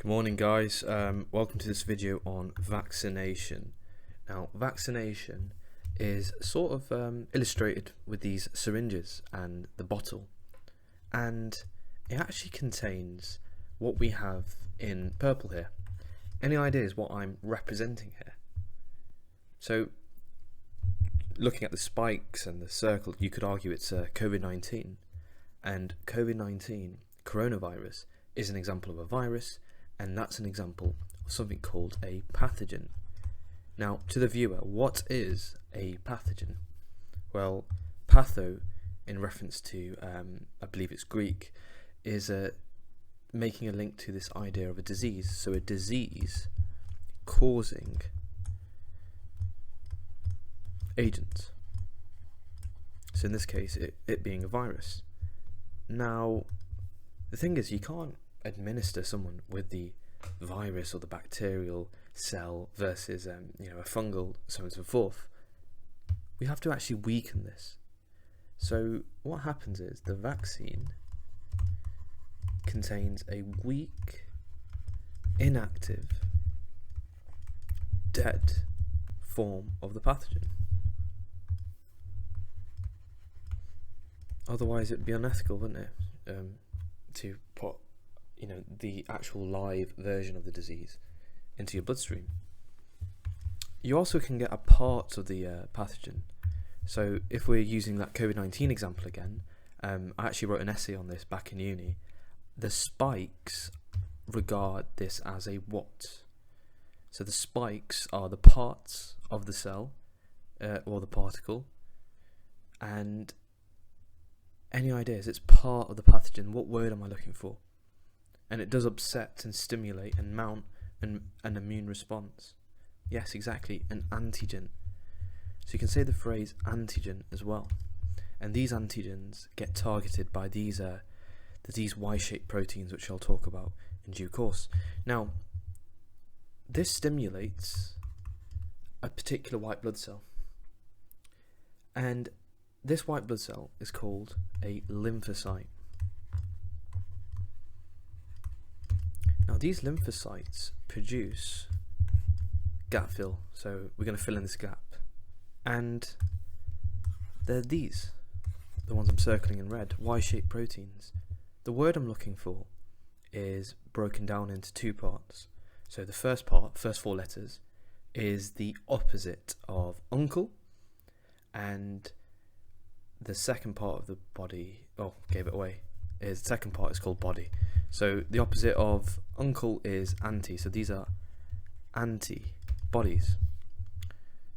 Good morning guys, welcome to this video on vaccination. Now vaccination is sort of illustrated with these syringes and the bottle, and it actually contains what we have in purple here. Any ideas what I'm representing here? So looking at the spikes and the circle, you could argue it's COVID-19, and COVID-19 coronavirus is an example of a virus, and that's an example of something called a pathogen. Now, to the viewer, what is a pathogen? Well, patho, in reference to, I believe it's Greek, is making a link to this idea of a disease. So a disease causing agent. So in this case, it being a virus. Now, the thing is, you can't administer someone with the virus or the bacterial cell versus a fungal, so on and so forth. We have to actually weaken this. So what happens is the vaccine contains a weak, inactive, dead form of the pathogen. Otherwise it would be unethical, wouldn't it, to put the actual live version of the disease into your bloodstream. You also can get a part of the pathogen. So if we're using that COVID-19 example again, I actually wrote an essay on this back in uni. The spikes regard this as a what? So the spikes are the parts of the cell or the particle, and any ideas? It's part of the pathogen. What word am I looking for? And it does upset and stimulate and mount an immune response. Yes, exactly, an antigen. So you can say the phrase antigen as well. And these antigens get targeted by these Y-shaped proteins, which I'll talk about in due course. Now, this stimulates a particular white blood cell. And this white blood cell is called a lymphocyte. Now these lymphocytes produce gap fill, so we're going to fill in this gap, and they're these, the ones I'm circling in red, Y-shaped proteins. The word I'm looking for is broken down into two parts. So the first part, first four letters, is the opposite of uncle, and the second part of the body, gave it away, is the second part is called body. So the opposite of uncle is anti, so these are antibodies.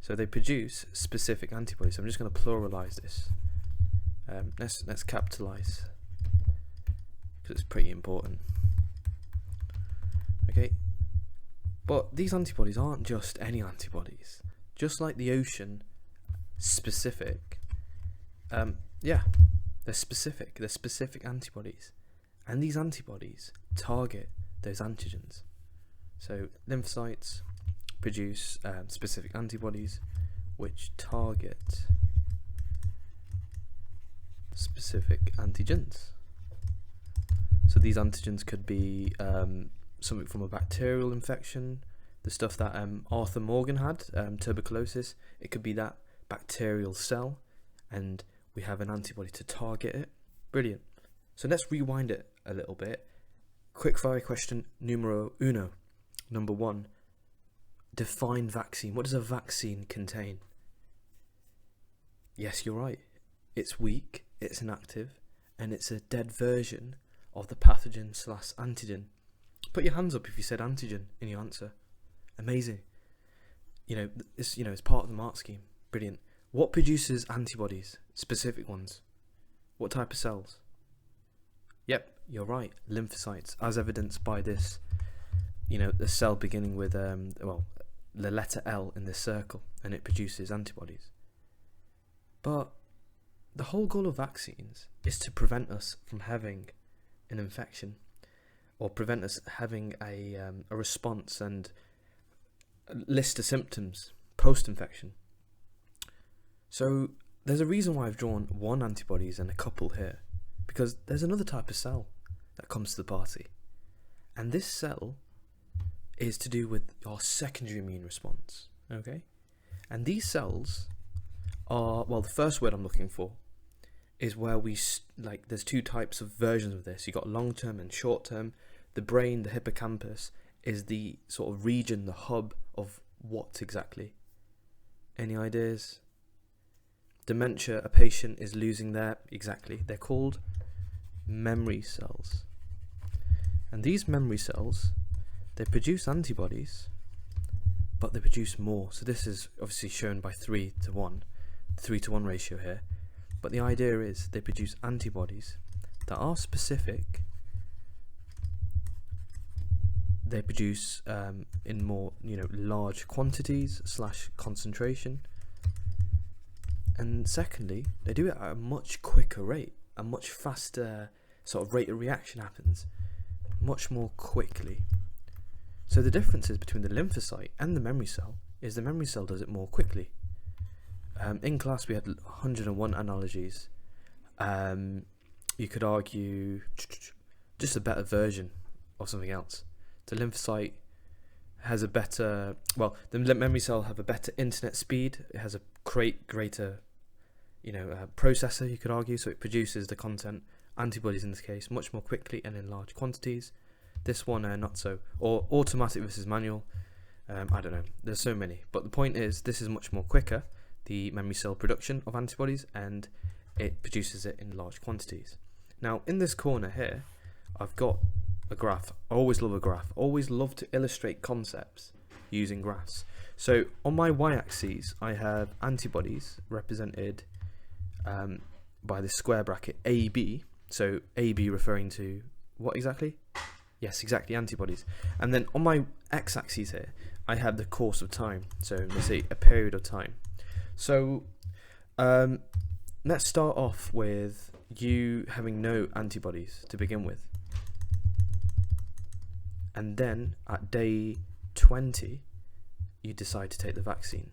So they produce specific antibodies. So I'm just going to pluralize this. Let's capitalize, because it's pretty important. Okay, but these antibodies aren't just any antibodies. Just like the ocean specific, they're specific. They're specific antibodies. And these antibodies target those antigens. So lymphocytes produce specific antibodies which target specific antigens. So these antigens could be something from a bacterial infection, the stuff that Arthur Morgan had, tuberculosis. It could be that bacterial cell, and we have an antibody to target it. Brilliant. So let's rewind it a little bit. Quick fire question numero uno. Number one, define vaccine. What does a vaccine contain? Yes, you're right. It's weak, it's inactive, and it's a dead version of the pathogen / antigen. Put your hands up if you said antigen in your answer. Amazing. It's part of the mark scheme. Brilliant. What produces antibodies? Specific ones. What type of cells? Yep, you're right. Lymphocytes, as evidenced by this, the cell beginning with the letter L in this circle, and it produces antibodies. But the whole goal of vaccines is to prevent us from having an infection, or prevent us having a response and a list of symptoms post-infection. So there's a reason why I've drawn one antibodies and a couple here, because there's another type of cell that comes to the party, and this cell is to do with our secondary immune response. Okay, and these cells are, well, the first word I'm looking for is where we like. There's two types of versions of this. You got long term and short term. The brain, the hippocampus, is the sort of region, the hub of what exactly? Any ideas? Dementia, a patient is losing their, exactly. They're called memory cells. And these memory cells, they produce antibodies, but they produce more. So this is obviously shown by 3:1, 3:1 ratio here. But the idea is they produce antibodies that are specific. They produce in more, large quantities / concentration. And secondly, they do it at a much quicker rate. A much faster sort of rate of reaction happens much more quickly. So the differences between the lymphocyte and the memory cell is the memory cell does it more quickly. In class we had 101 analogies. You could argue just a better version of something else. The lymphocyte has a better, well, the memory cell have a better internet speed. It has a greater, processor, you could argue, so it produces the content, antibodies in this case, much more quickly and in large quantities. This one, not so. Or automatic versus manual. I don't know. There's so many. But the point is, this is much more quicker, the memory cell production of antibodies, and it produces it in large quantities. Now, in this corner here, I've got a graph. I always love a graph. Always love to illustrate concepts using graphs. So on my y-axis, I have antibodies represented by the square bracket AB. So AB referring to what exactly? Yes, exactly, antibodies. And then on my x-axis here, I have the course of time. So let's say a period of time. So let's start off with you having no antibodies to begin with. And then at day 20, you decide to take the vaccine.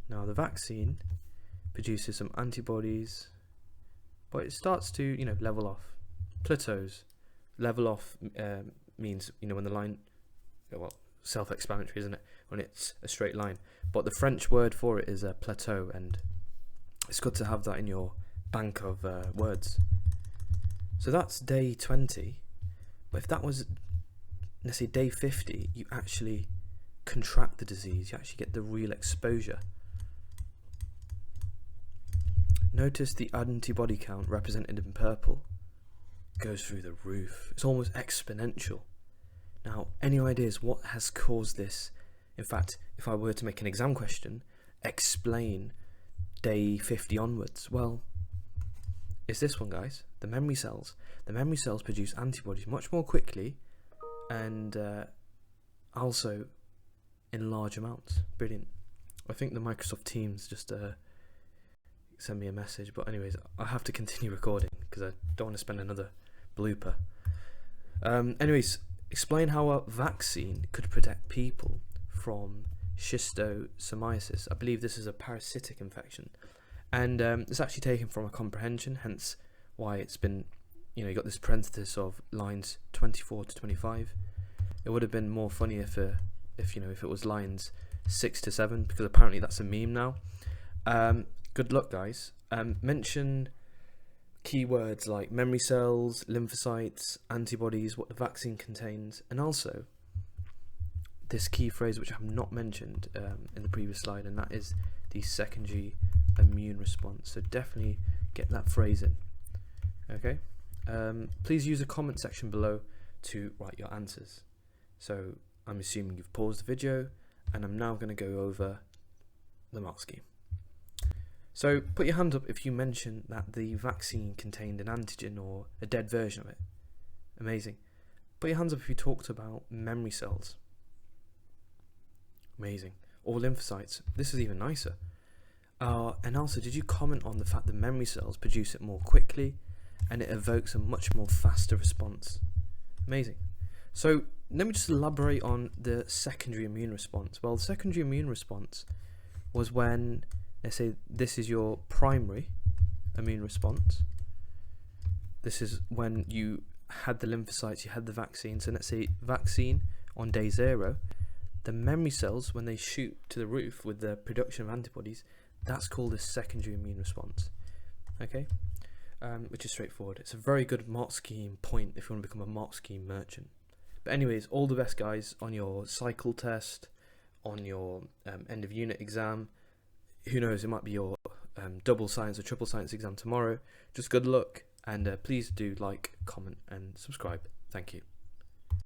Now the vaccine produces some antibodies, but it starts to, level off, plateaus. Level off means, when the line, well, self-explanatory, isn't it? When it's a straight line. But the French word for it is a plateau, and it's good to have that in your bank of words. So that's day 20. But if that was, let's say, day 50, you actually contract the disease. You actually get the real exposure. Notice the antibody count represented in purple goes through the roof. It's almost exponential. Now, any ideas what has caused this? In fact, if I were to make an exam question, explain day 50 onwards. Well, it's this one, guys. The memory cells. The memory cells produce antibodies much more quickly and also in large amounts. Brilliant. I think the Microsoft Teams just sent me a message, but anyways, I have to continue recording because I don't want to spend another blooper. Anyways, explain how a vaccine could protect people from schistosomiasis. I believe this is a parasitic infection, and it's actually taken from a comprehension, hence why it's been, you got this parenthesis of lines 24 to 25. It would have been more funny if it was lines 6 to 7, because apparently that's a meme now. Good luck, guys. Mention keywords like memory cells, lymphocytes, antibodies, what the vaccine contains, and also this key phrase which I have not mentioned in the previous slide, and that is the secondary immune response. So definitely get that phrase in. Okay. Please use the comment section below to write your answers. So I'm assuming you've paused the video, and I'm now going to go over the mark scheme. So put your hand up if you mention that the vaccine contained an antigen or a dead version of it. Amazing. Put your hands up if you talked about memory cells. Amazing. Or lymphocytes. This is even nicer. And also, did you comment on the fact that memory cells produce it more quickly and it evokes a much more faster response? Amazing. So let me just elaborate on the secondary immune response. Well, the secondary immune response was when, let's say this is your primary immune response. This is when you had the lymphocytes, you had the vaccine. So let's say vaccine on day 0, the memory cells, when they shoot to the roof with the production of antibodies, that's called a secondary immune response. Okay, which is straightforward. It's a very good mark scheme point if you want to become a mark scheme merchant. But anyways, all the best, guys, on your cycle test, on your end of unit exam. Who knows, it might be your double science or triple science exam tomorrow. Just good luck, and please do like, comment and subscribe. Thank you.